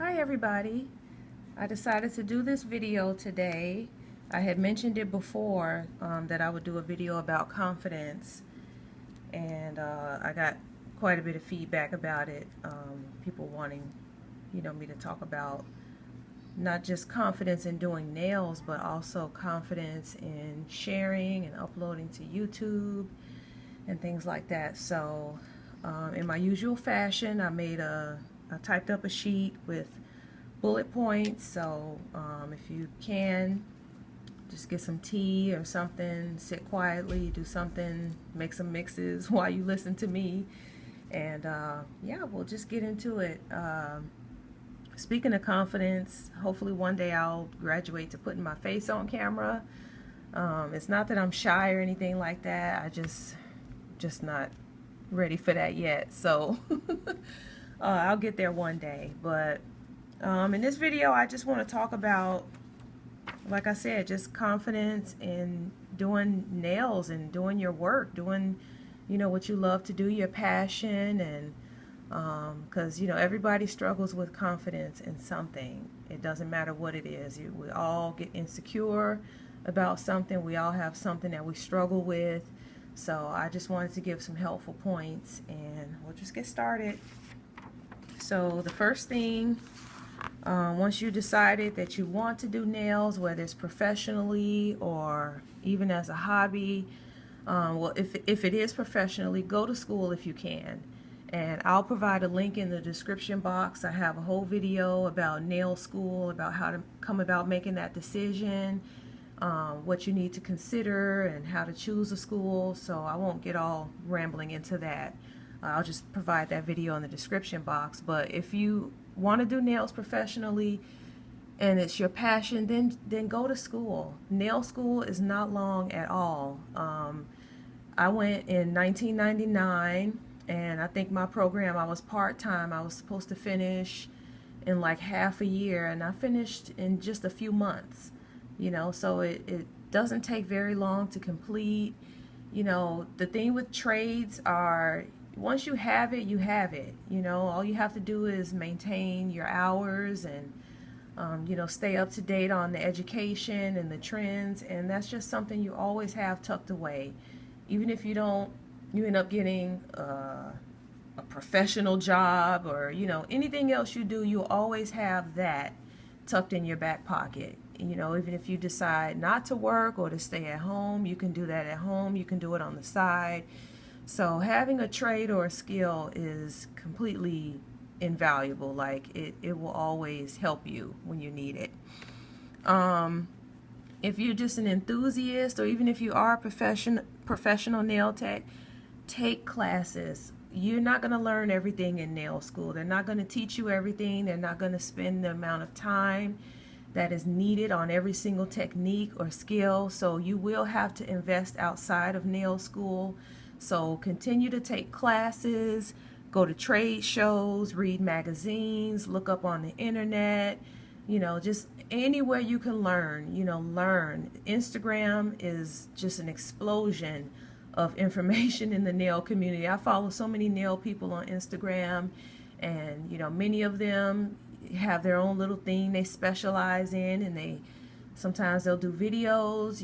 Hi everybody. I decided to do this video today. I had mentioned it before that I would do a video about confidence, and I got quite a bit of feedback about it. People wanting me to talk about not just confidence in doing nails, but also confidence in sharing and uploading to YouTube and things like that. So in my usual fashion, I typed up a sheet with bullet points. So if you can, just get some tea or something, sit quietly, do something, make some mixes while you listen to me, and yeah, we'll just get into it. Speaking of confidence, hopefully one day I'll graduate to putting my face on camera. It's not that I'm shy or anything like that. I just not ready for that yet. So I'll get there one day. But in this video, I just want to talk about, like I said, just confidence in doing nails and doing your work, doing, what you love to do, your passion, and because, everybody struggles with confidence in something. It doesn't matter what it is. We all get insecure about something. We all have something that we struggle with. So I just wanted to give some helpful points, and we'll just get started. So the first thing, once you decided that you want to do nails, whether it's professionally or even as a hobby, well, if it is professionally, go to school if you can. And I'll provide a link in the description box. I have a whole video about nail school, about how to come about making that decision, what you need to consider, and how to choose a school. So I won't get all rambling into that. I'll just provide that video in the description box. But if you want to do nails professionally and it's your passion, then go to school. Nail school is not long at all. I went in 1999, and I think my program, I was part-time. I was supposed to finish in like half a year, and I finished in just a few months. So it doesn't take very long to complete. The thing with trades are, once you have it, you have it. All you have to do is maintain your hours and stay up to date on the education and the trends, and that's just something you always have tucked away. Even if you end up getting a professional job, or anything else you do, you always have that tucked in your back pocket. Even if you decide not to work or to stay at home, you can do that at home. You can do it on the side. So having a trade or a skill is completely invaluable. Like it will always help you when you need it. If you're just an enthusiast, or even if you are a professional nail tech, take classes. You're not going to learn everything in nail school. They're not going to teach you everything. They're not going to spend the amount of time that is needed on every single technique or skill. So you will have to invest outside of nail school. So continue to take classes, go to trade shows, read magazines, look up on the internet, just anywhere you can learn, learn. Instagram is just an explosion of information in the nail community. I follow so many nail people on Instagram, and many of them have their own little thing they specialize in, and sometimes they'll do videos,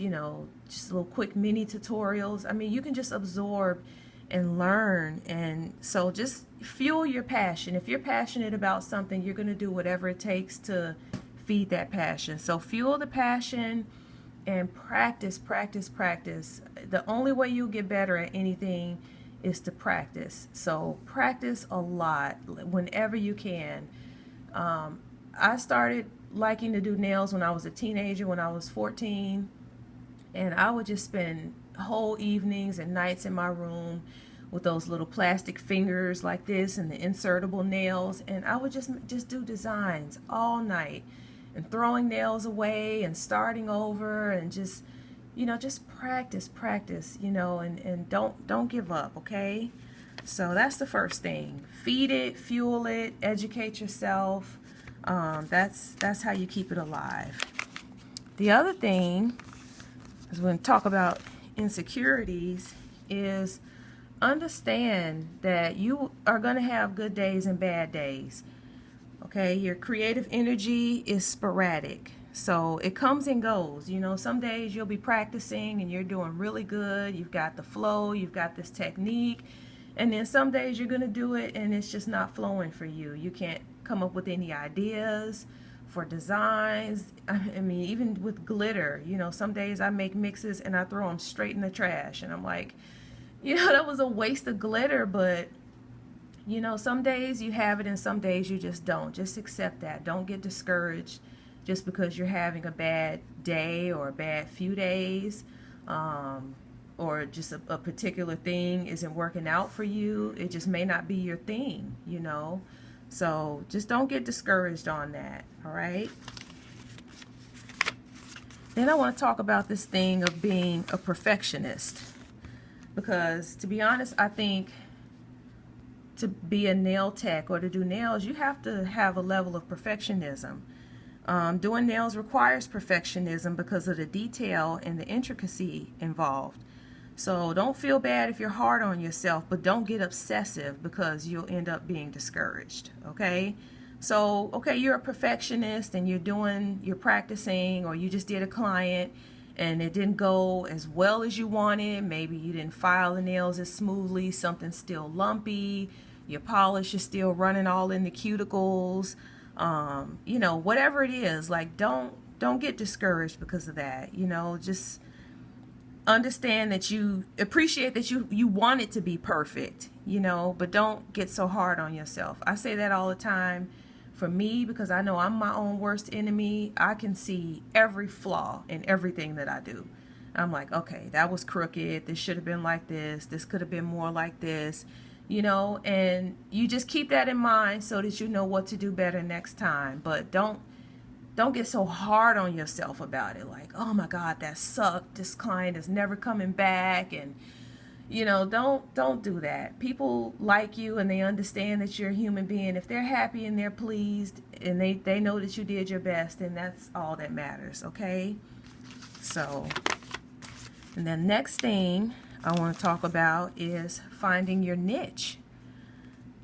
just little quick mini tutorials. I mean, you can just absorb and learn, and so just fuel your passion. If you're passionate about something, you're going to do whatever it takes to feed that passion. So fuel the passion and practice, practice, practice. The only way you'll get better at anything is to practice. So practice a lot whenever you can. I started liking to do nails when I was a teenager, when I was 14, and I would just spend whole evenings and nights in my room with those little plastic fingers like this and the insertable nails, and I would just do designs all night, and throwing nails away and starting over, and just practice, and don't give up, okay? So that's the first thing. Feed it, fuel it, educate yourself. That's how you keep it alive. The other thing, as we're going to talk about insecurities, is understand that you are going to have good days and bad days. Okay, your creative energy is sporadic. So it comes and goes. You know, some days you'll be practicing and you're doing really good. You've got the flow, you've got this technique. And then some days you're going to do it and it's just not flowing for you. You can't come up with any ideas for designs. I mean, even with glitter, you know, some days I make mixes and I throw them straight in the trash. And I'm like, you know, that was a waste of glitter, but you know, some days you have it and some days you just don't. Just accept that. Don't get discouraged just because you're having a bad day or a bad few days, or just a particular thing isn't working out for you. It just may not be your thing, you know. So just don't get discouraged on that, all right? Then I want to talk about this thing of being a perfectionist. Because to be honest, I think to be a nail tech or to do nails, you have to have a level of perfectionism. Doing nails requires perfectionism because of the detail and the intricacy involved. So don't feel bad if you're hard on yourself, but don't get obsessive because you'll end up being discouraged, okay? So, okay, you're a perfectionist and you're practicing, or you just did a client and it didn't go as well as you wanted. Maybe you didn't file the nails as smoothly, something's still lumpy, your polish is still running all in the cuticles, you know, whatever it is. Like, don't get discouraged because of that. You know, just understand that you appreciate that you want it to be perfect, you know, but don't get so hard on yourself. I say that all the time for me because I know I'm my own worst enemy. I can see every flaw in everything that I do. I'm like, okay, that was crooked. This should have been like this. This could have been more like this, you know, and you just keep that in mind so that you know what to do better next time. But don't get so hard on yourself about it. Like, oh my God, that sucked. This client is never coming back. And, you know, don't do that. People like you and they understand that you're a human being. If they're happy and they're pleased and they know that you did your best, then that's all that matters, okay? So, and then next thing I want to talk about is finding your niche.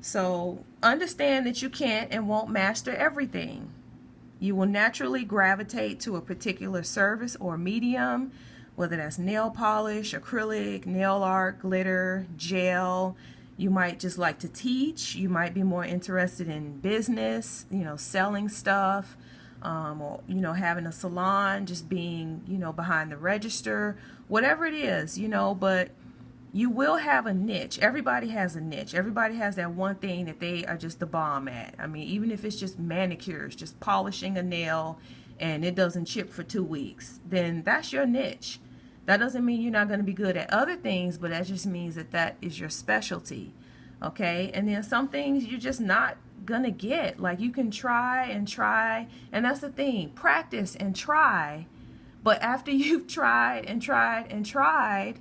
So understand that you can't and won't master everything. You will naturally gravitate to a particular service or medium, whether that's nail polish, acrylic, nail art, glitter, gel. You might just like to teach. You might be more interested in business, you know, selling stuff, or, you know, having a salon, just being, you know, behind the register, whatever it is, you know, but you will have a niche. Everybody has a niche. Everybody has that one thing that they are just the bomb at. I mean, even if it's just manicures, just polishing a nail and it doesn't chip for 2 weeks, then that's your niche. That doesn't mean you're not going to be good at other things, but that just means that that is your specialty. Okay? And then some things you're just not going to get. Like, you can try and try, and that's the thing. Practice and try. But after you've tried and tried and tried,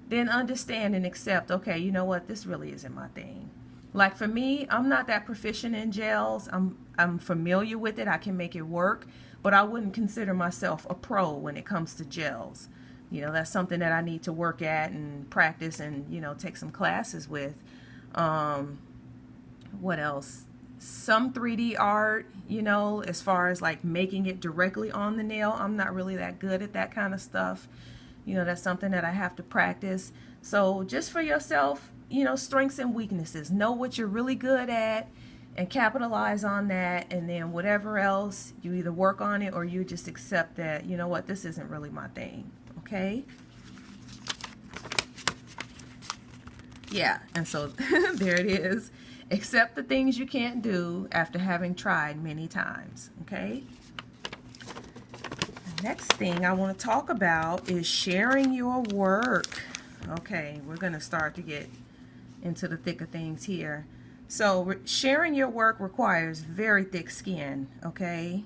then understand and accept, okay, you know what, this really isn't my thing. Like for me, I'm not that proficient in gels. I'm familiar with it. I can make it work, but I wouldn't consider myself a pro when it comes to gels. You know, that's something that I need to work at and practice and, you know, take some classes with. What else? Some 3D art, you know, as far as like making it directly on the nail. I'm not really that good at that kind of stuff. You know, that's something that I have to practice. So just for yourself, you know, strengths and weaknesses. Know what you're really good at and capitalize on that. And then whatever else, you either work on it or you just accept that, you know what, this isn't really my thing. Okay? Yeah, and so there it is. Accept the things you can't do after having tried many times. Okay? Next thing I want to talk about is sharing your work. Okay, we're going to start to get into the thick of things here. So sharing your work requires very thick skin, okay?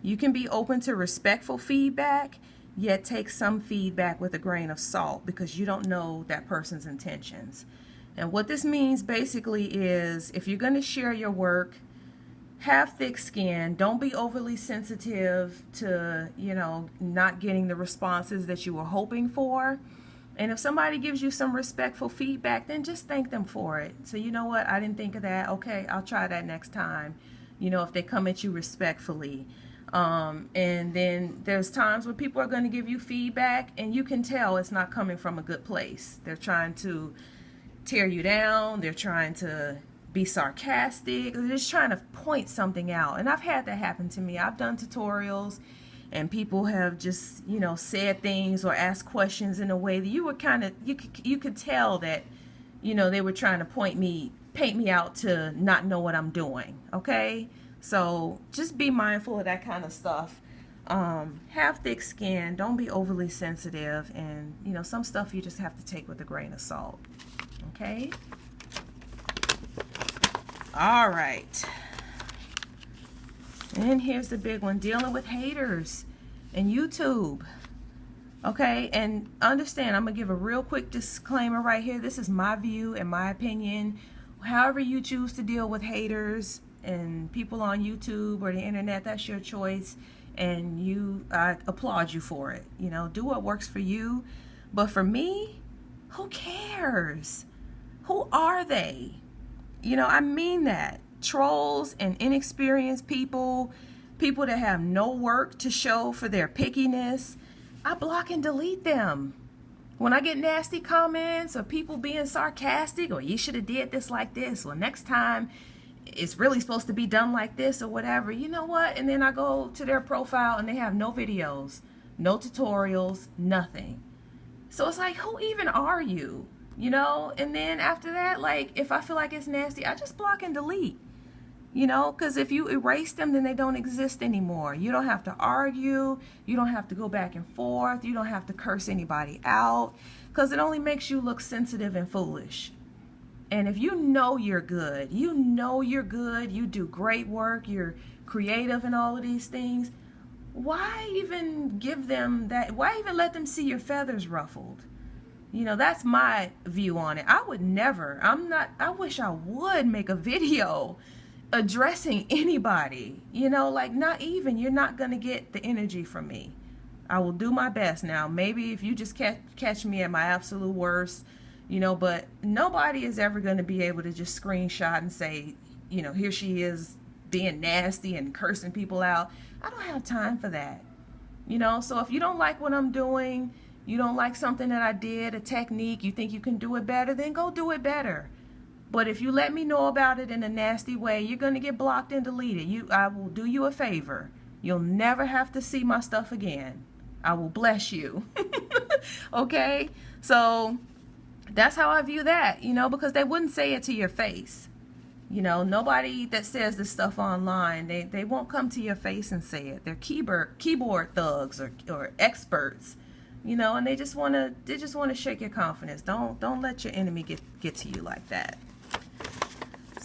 You can be open to respectful feedback, yet take some feedback with a grain of salt because you don't know that person's intentions. And what this means basically is if you're going to share your work, have thick skin. Don't be overly sensitive to, you know, not getting the responses that you were hoping for. And if somebody gives you some respectful feedback, then just thank them for it. So, you know what, I didn't think of that. Okay, I'll try that next time. you know, if they come at you respectfully. And then there's times when people are going to give you feedback and you can tell it's not coming from a good place. They're trying to tear you down. They're trying to be sarcastic. They're just trying to point something out. And I've had that happen to me. I've done tutorials and people have just, you know, said things or asked questions in a way that you were kind of, you could tell that, you know, they were trying to paint me out to not know what I'm doing. Okay? So just be mindful of that kind of stuff. Have thick skin. Don't be overly sensitive. And, you know, some stuff you just have to take with a grain of salt. Okay? All right. And here's the big one. Dealing with haters and YouTube. Okay? And understand, I'm going to give a real quick disclaimer right here. This is my view and my opinion. However you choose to deal with haters and people on YouTube or the internet, that's your choice, and I applaud you for it. You know, do what works for you. But for me, who cares? Who are they? You know, I mean that. Trolls and inexperienced people that have no work to show for their pickiness, I block and delete them. When I get nasty comments or people being sarcastic, or you should have did this like this, or next time it's really supposed to be done like this, or whatever, you know what? And then I go to their profile and they have no videos, no tutorials, nothing. So it's like, who even are you? You know? And then after that, like, if I feel like it's nasty, I just block and delete. You know, because if you erase them, then they don't exist anymore. You don't have to argue. You don't have to go back and forth. You don't have to curse anybody out, because it only makes you look sensitive and foolish. And if you know you're good, you do great work, you're creative and all of these things, why even give them that? Why even let them see your feathers ruffled? You know, that's my view on it. I would never, I wish I would make a video addressing anybody, you know, like, not even, you're not going to get the energy from me. I will do my best. Now, maybe if you just catch me at my absolute worst, you know, but nobody is ever going to be able to just screenshot and say, you know, here she is being nasty and cursing people out. I don't have time for that. You know, so if you don't like what I'm doing, you don't like something that I did, a technique, you think you can do it better, then go do it better. But if you let me know about it in a nasty way, you're going to get blocked and deleted. I will do you a favor. You'll never have to see my stuff again. I will bless you. Okay? So that's how I view that, you know, because they wouldn't say it to your face. You know, nobody that says this stuff online, they won't come to your face and say it. They're keyboard thugs or experts, you know, and they just want to shake your confidence. Don't let your enemy get to you like that.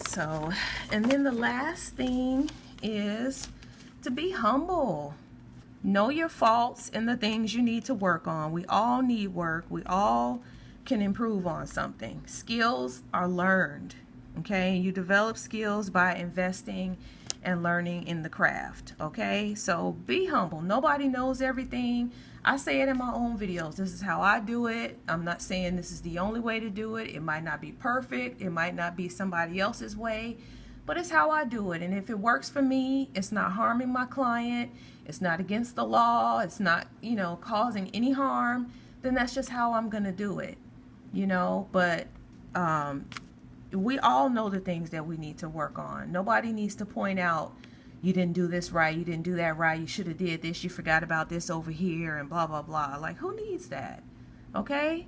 So, and then the last thing is to be humble. Know your faults and the things you need to work on. We all need work. We all can improve on something. Skills are learned. Okay, you develop skills by investing and learning in the craft. Okay, so be humble. Nobody knows everything. I say it in my own videos. This is how I do it. I'm not saying this is the only way to do it. It might not be perfect. It might not be somebody else's way, but it's how I do it. And if it works for me, it's not harming my client, it's not against the law, it's not, you know, causing any harm, then that's just how I'm going to do it. You know, but we all know the things that we need to work on. Nobody needs to point out, you didn't do this right, you didn't do that right, you should have did this, you forgot about this over here, and blah, blah, blah. Like, who needs that? Okay?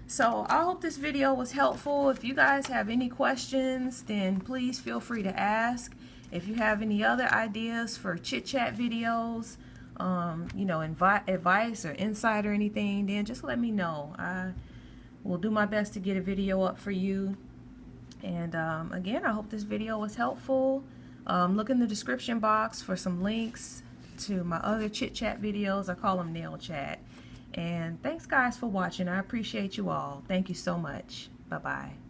So I hope this video was helpful. If you guys have any questions, then please feel free to ask. If you have any other ideas for chit-chat videos, you know, advice or insight or anything, then just let me know. I will do my best to get a video up for you. And again, I hope this video was helpful. Look in the description box for some links to my other chit-chat videos. I call them nail chat. And thanks guys for watching. I appreciate you all. Thank you so much. Bye-bye.